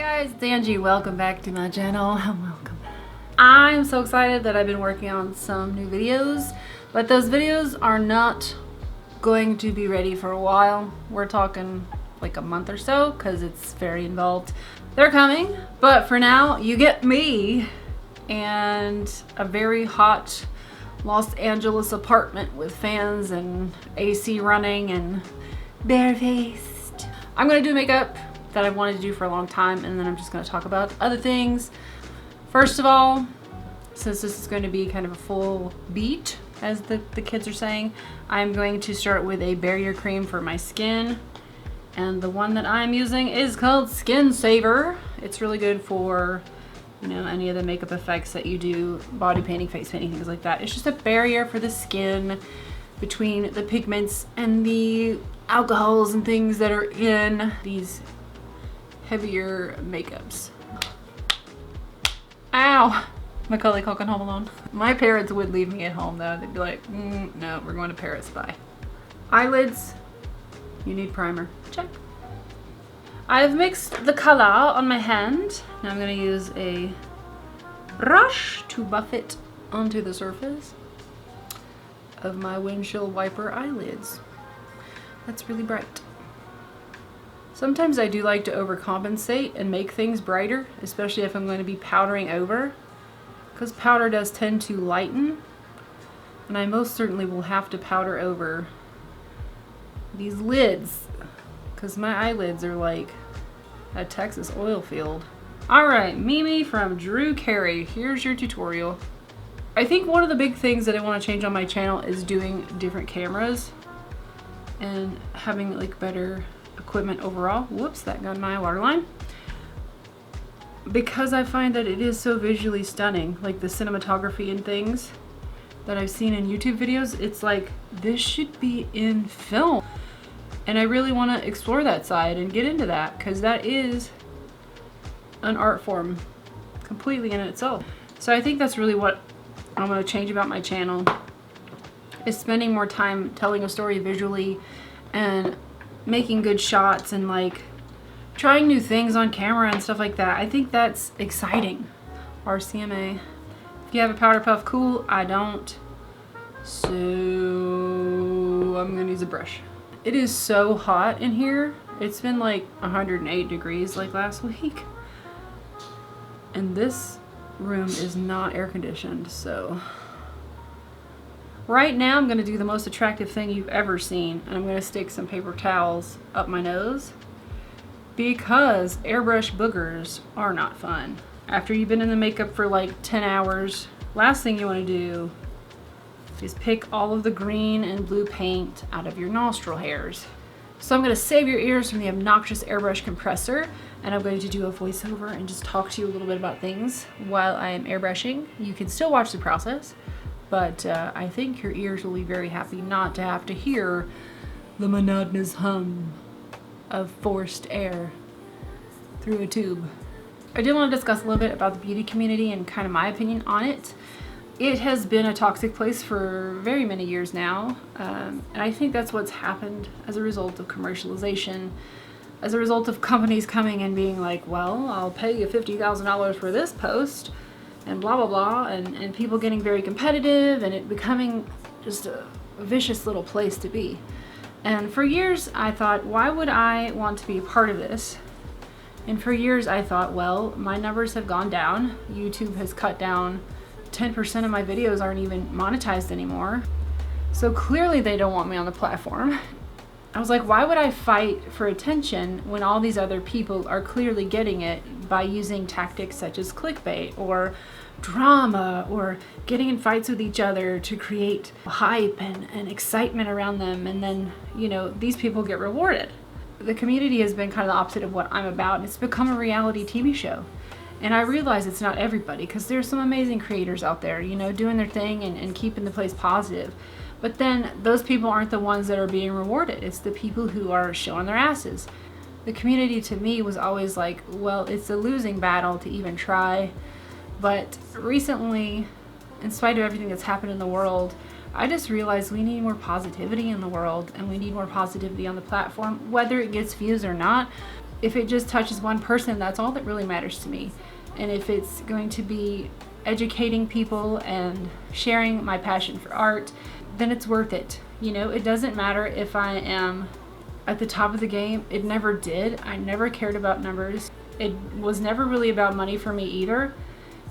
guys, it's Angie. Welcome back to my channel. Welcome. I'm so excited that I've been working on some new videos, but those videos are not going to be ready for a while. We're talking like a month or so because it's very involved. They're coming, but for now you get me and a very hot Los Angeles apartment with fans and AC running and barefaced. I'm gonna do makeup that I've wanted to do for a long time, and then I'm just going to talk about other things. First of all, since this is going to be kind of a full beat, as the kids are saying, I'm going to start with a barrier cream for my skin, and the one that I'm using is called Skin Saver. It's really good for, you know, any of the makeup effects that you do, body painting, face painting, things like that. It's just a barrier for the skin between the pigments and the alcohols and things that are in these heavier makeups. Ow! Macaulay Culkin Home Alone. My parents would leave me at home though. They'd be like, no, we're going to Paris, bye. Eyelids, you need primer. Check. I've mixed the color on my hand. Now I'm going to use a brush to buff it onto the surface of my windshield wiper eyelids. That's really bright. Sometimes I do like to overcompensate and make things brighter, especially if I'm going to be powdering over, because powder does tend to lighten, and I most certainly will have to powder over these lids, because my eyelids are like a Texas oil field. Alright, Mimi from Drew Carey, here's your tutorial. I think one of the big things that I want to change on my channel is doing different cameras and having like better equipment overall. Whoops, that got my waterline. Because I find that it is so visually stunning, like the cinematography and things that I've seen in YouTube videos, it's like, this should be in film. And I really want to explore that side and get into that, because that is an art form completely in itself. So I think that's really what I'm going to change about my channel, is spending more time telling a story visually and making good shots and like trying new things on camera and stuff like that. I think that's exciting. RCMA. If you have a powder puff, cool. I don't. So I'm gonna use a brush. It is so hot in here. It's been like 108 degrees like last week. And this room is not air conditioned, so right now I'm going to do the most attractive thing you've ever seen, and I'm going to stick some paper towels up my nose, because airbrush boogers are not fun. After you've been in the makeup for like 10 hours, last thing you want to do is pick all of the green and blue paint out of your nostril hairs. So I'm going to save your ears from the obnoxious airbrush compressor, and I'm going to do a voiceover and just talk to you a little bit about things while I am airbrushing. You can still watch the process, but I think your ears will be very happy not to have to hear the monotonous hum of forced air through a tube. I did want to discuss a little bit about the beauty community and kind of my opinion on it. It has been a toxic place for very many years now, and I think that's what's happened as a result of commercialization, as a result of companies coming and being like, well, I'll pay you $50,000 for this post, and blah blah blah, and people getting very competitive, and it becoming just a vicious little place to be. And for years I thought, why would I want to be a part of this? And for years I thought, well, my numbers have gone down. YouTube has cut down. 10% of my videos aren't even monetized anymore. So clearly they don't want me on the platform. I was like, why would I fight for attention when all these other people are clearly getting it by using tactics such as clickbait or drama or getting in fights with each other to create hype and excitement around them, and then, you know, these people get rewarded. The community has been kind of the opposite of what I'm about, and it's become a reality TV show. And I realize it's not everybody, because there's some amazing creators out there, you know, doing their thing and keeping the place positive. But then those people aren't the ones that are being rewarded. It's the people who are showing their asses. The community to me was always like, well, it's a losing battle to even try. But recently, in spite of everything that's happened in the world, I just realized we need more positivity in the world, and we need more positivity on the platform, whether it gets views or not. if it just touches one person, that's all that really matters to me. And if it's going to be educating people and sharing my passion for art, then it's worth it. You know, it doesn't matter if I am at the top of the game. It never did. I never cared about numbers. It was never really about money for me either.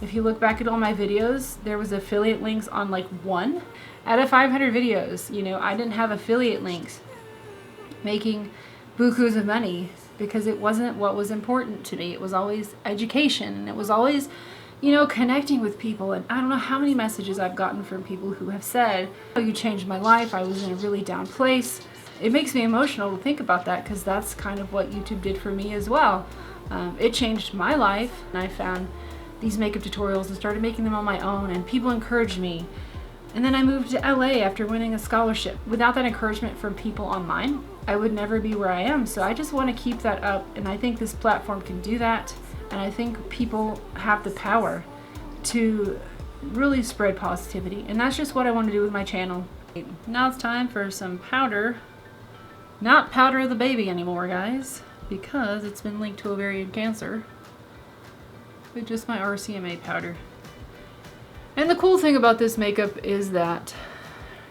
If you look back at all my videos, there was affiliate links on like 1 out of 500 videos. You know, I didn't have affiliate links making bukus of money because it wasn't what was important to me. It was always education, and it was always, you know, connecting with people. And I don't know how many messages I've gotten from people who have said, oh, you changed my life. I was in a really down place. It makes me emotional to think about that, because that's kind of what YouTube did for me as well. It changed my life, and I found these makeup tutorials and started making them on my own, and people encouraged me. And then I moved to LA after winning a scholarship. Without that encouragement from people online, I would never be where I am. So I just want to keep that up, and I think this platform can do that. And I think people have the power to really spread positivity. And that's just what I want to do with my channel. Now it's time for some powder. Not powder of the baby anymore, guys, because it's been linked to ovarian cancer. But just my RCMA powder. And the cool thing about this makeup is that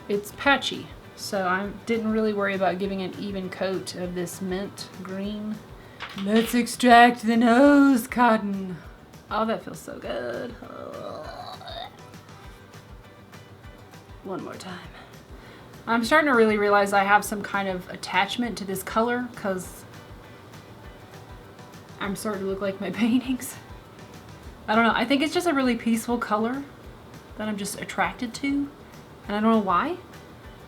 it's patchy. So I didn't really worry about giving an even coat of this mint green. Let's extract the nose cotton. Oh, that feels so good. One more time. I'm starting to really realize I have some kind of attachment to this color, because I'm starting to look like my paintings. I don't know, I think it's just a really peaceful color that I'm just attracted to, and I don't know why.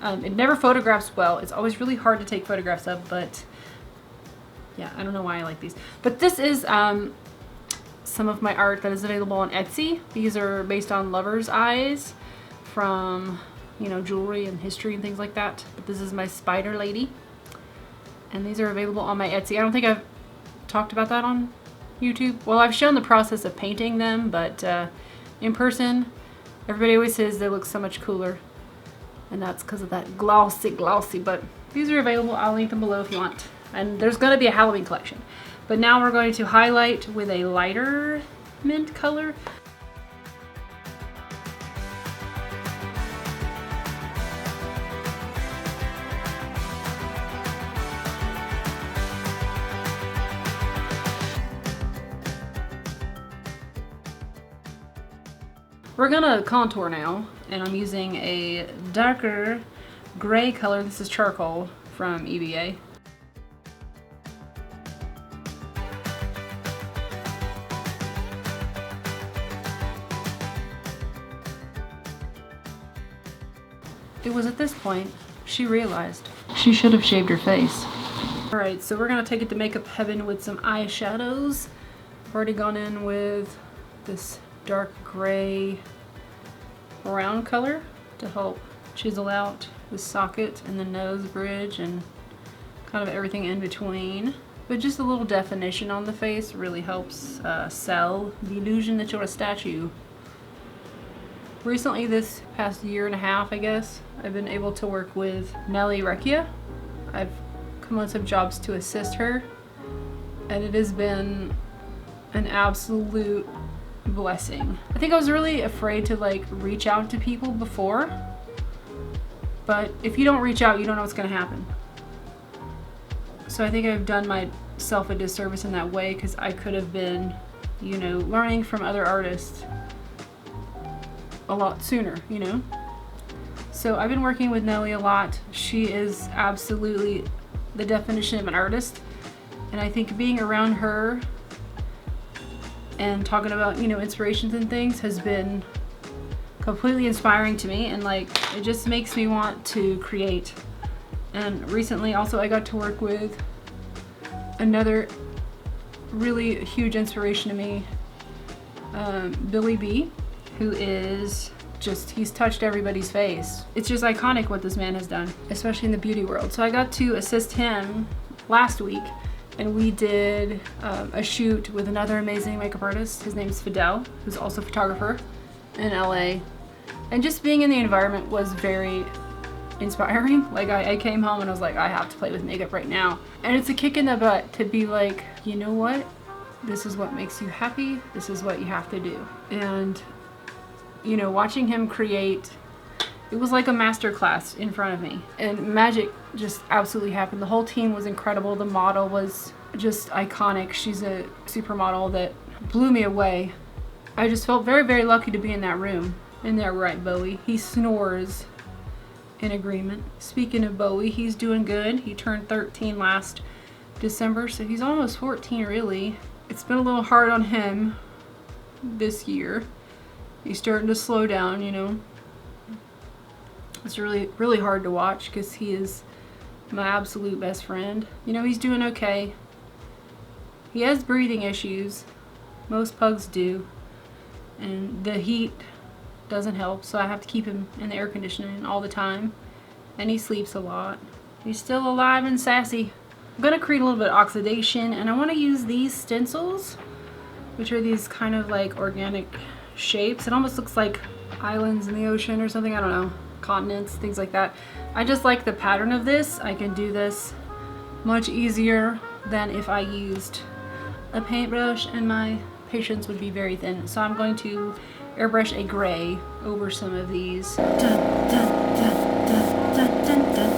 It never photographs well. It's always really hard to take photographs of, but yeah, I don't know why I like these. But this is some of my art that is available on Etsy. These are based on lover's eyes from, you know, jewelry and history and things like that. But this is my spider lady, and these are available on my Etsy. I don't think I've talked about that on YouTube. Well, I've shown the process of painting them, but in person, everybody always says they look so much cooler, and that's because of that glossy, but these are available. I'll link them below if you want. And there's going to be a Halloween collection. But now we're going to highlight with a lighter mint color. We're gonna contour now, and I'm using a darker gray color. This is charcoal from EBA. It was at this point she realized she should have shaved her face. Alright, so we're gonna take it to makeup heaven with some eyeshadows. I've already gone in with this dark gray brown color to help chisel out the socket and the nose bridge and kind of everything in between. But just a little definition on the face really helps sell the illusion that you're a statue. Recently, this past year and a half, I guess, I've been able to work with Nellie Recchia. I've come on some jobs to assist her, and it has been an absolute blessing. I think I was really afraid to like reach out to people before, but if you don't reach out, you don't know what's going to happen. So I think I've done myself a disservice in that way, because I could have been, you know, learning from other artists a lot sooner, you know. So I've been working with Nellie a lot. She is absolutely the definition of an artist, and I think being around her and talking about, you know, inspirations and things has been completely inspiring to me, and like it just makes me want to create. And recently also I got to work with another really huge inspiration to me, Billy B, who is just, he's touched everybody's face. It's just iconic what this man has done, especially in the beauty world. So I got to assist him last week, and we did a shoot with another amazing makeup artist. His name's Fidel, who's also a photographer in LA. And just being in the environment was very inspiring. Like I came home and I was like, I have to play with makeup right now. And it's a kick in the butt to be like, you know what? This is what makes you happy. This is what you have to do. And, you know, watching him create, it was like a master class in front of me. And magic just absolutely happened. The whole team was incredible. The model was just iconic. She's a supermodel that blew me away. I just felt very, very lucky to be in that room. And there, right, Bowie. He snores in agreement. Speaking of Bowie, he's doing good. He turned 13 last December, so he's almost 14 really. It's been a little hard on him this year. He's starting to slow down, you know. It's really, really hard to watch because he is my absolute best friend. You know, he's doing okay. He has breathing issues. Most pugs do. And the heat doesn't help, so I have to keep him in the air conditioning all the time. And he sleeps a lot. He's still alive and sassy. I'm gonna create a little bit of oxidation, and I want to use these stencils, which are these kind of like organic shapes. It almost looks like islands in the ocean or something, I don't know, continents, things like that. I just like the pattern of this. I can do this much easier than if I used a paintbrush, and my patience would be very thin. So I'm going to airbrush a gray over some of these. Dun, dun, dun, dun, dun, dun, dun.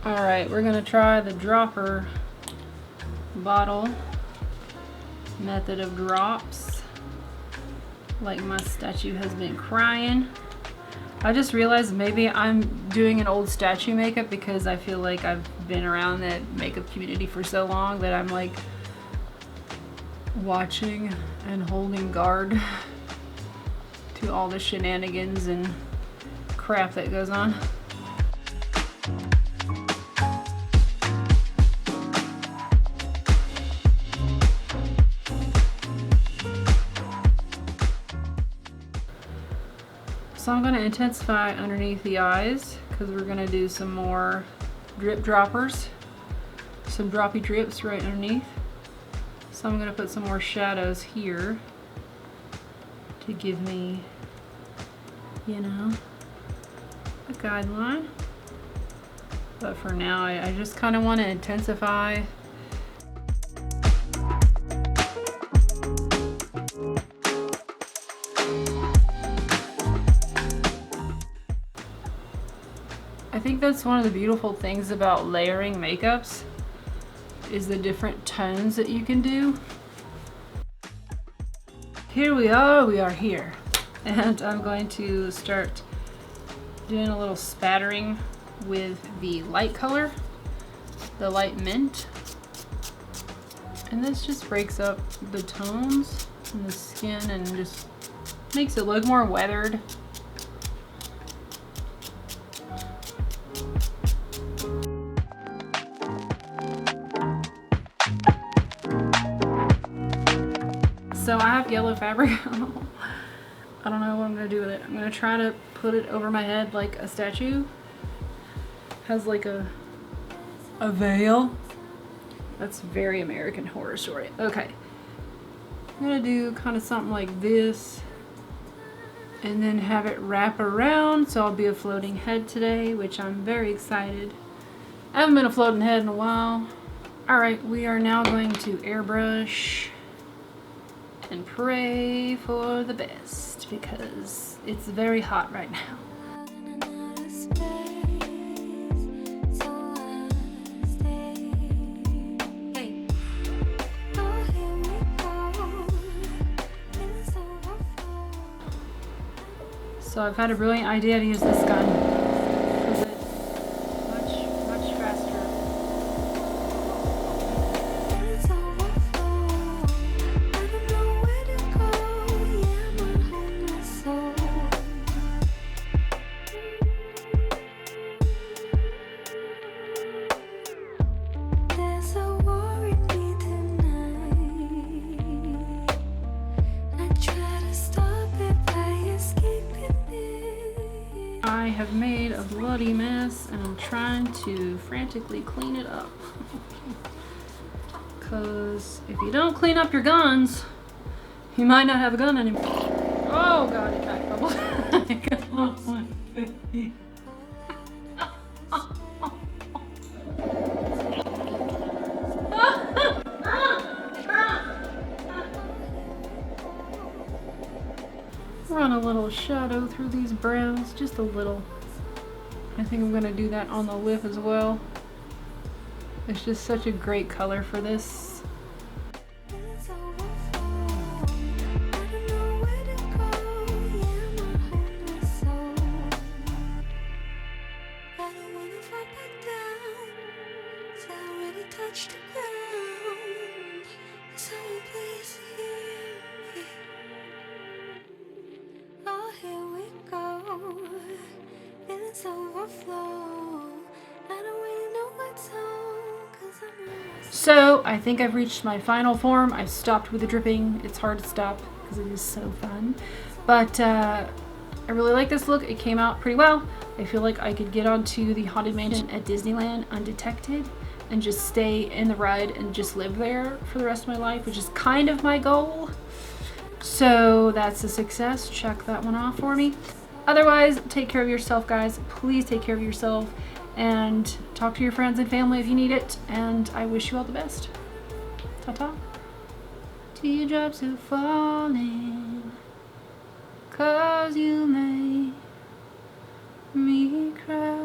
Alright, we're gonna try the dropper bottle method of drops. Like my statue has been crying. I just realized maybe I'm doing an old statue makeup because I feel like I've been around that makeup community for so long that I'm like watching and holding guard to all the shenanigans and crap that goes on. So I'm going to intensify underneath the eyes because we're going to do some more drip droppers, some droppy drips right underneath. So I'm going to put some more shadows here to give me, you know, a guideline. But for now, I just kind of want to intensify. I think that's one of the beautiful things about layering makeups is the different tones that you can do. Here we are here. And I'm going to start doing a little spattering with the light color, the light mint. And this just breaks up the tones in the skin and just makes it look more weathered. So I have yellow fabric. I don't know what I'm gonna do with it. I'm gonna try to put it over my head like a statue. Has like a veil. That's very American Horror Story. Okay. I'm gonna do kind of something like this and then have it wrap around, so I'll be a floating head today, which I'm very excited. I haven't been a floating head in a while. Alright, we are now going to airbrush and pray for the best because it's very hot right now. So I've had a brilliant idea to use this gun because it's much faster. I have made bloody mess and I'm trying to frantically clean it up. Because if you don't clean up your guns, you might not have a gun anymore. Oh god, it got bubbled. Run a little shadow through these browns, just a little. I think I'm gonna do that on the lip as well. It's just such a great color for this. So I think I've reached my final form. I've stopped with the dripping. It's hard to stop because it is so fun. But I really like this look. It came out pretty well. I feel like I could get onto the Haunted Mansion at Disneyland undetected and just stay in the ride and just live there for the rest of my life, which is kind of my goal. So that's a success. Check that one off for me. Otherwise, take care of yourself, guys. Please take care of yourself. And talk to your friends and family if you need it. And I wish you all the best. Ta-ta. Teardrops are falling, 'cause you made me cry.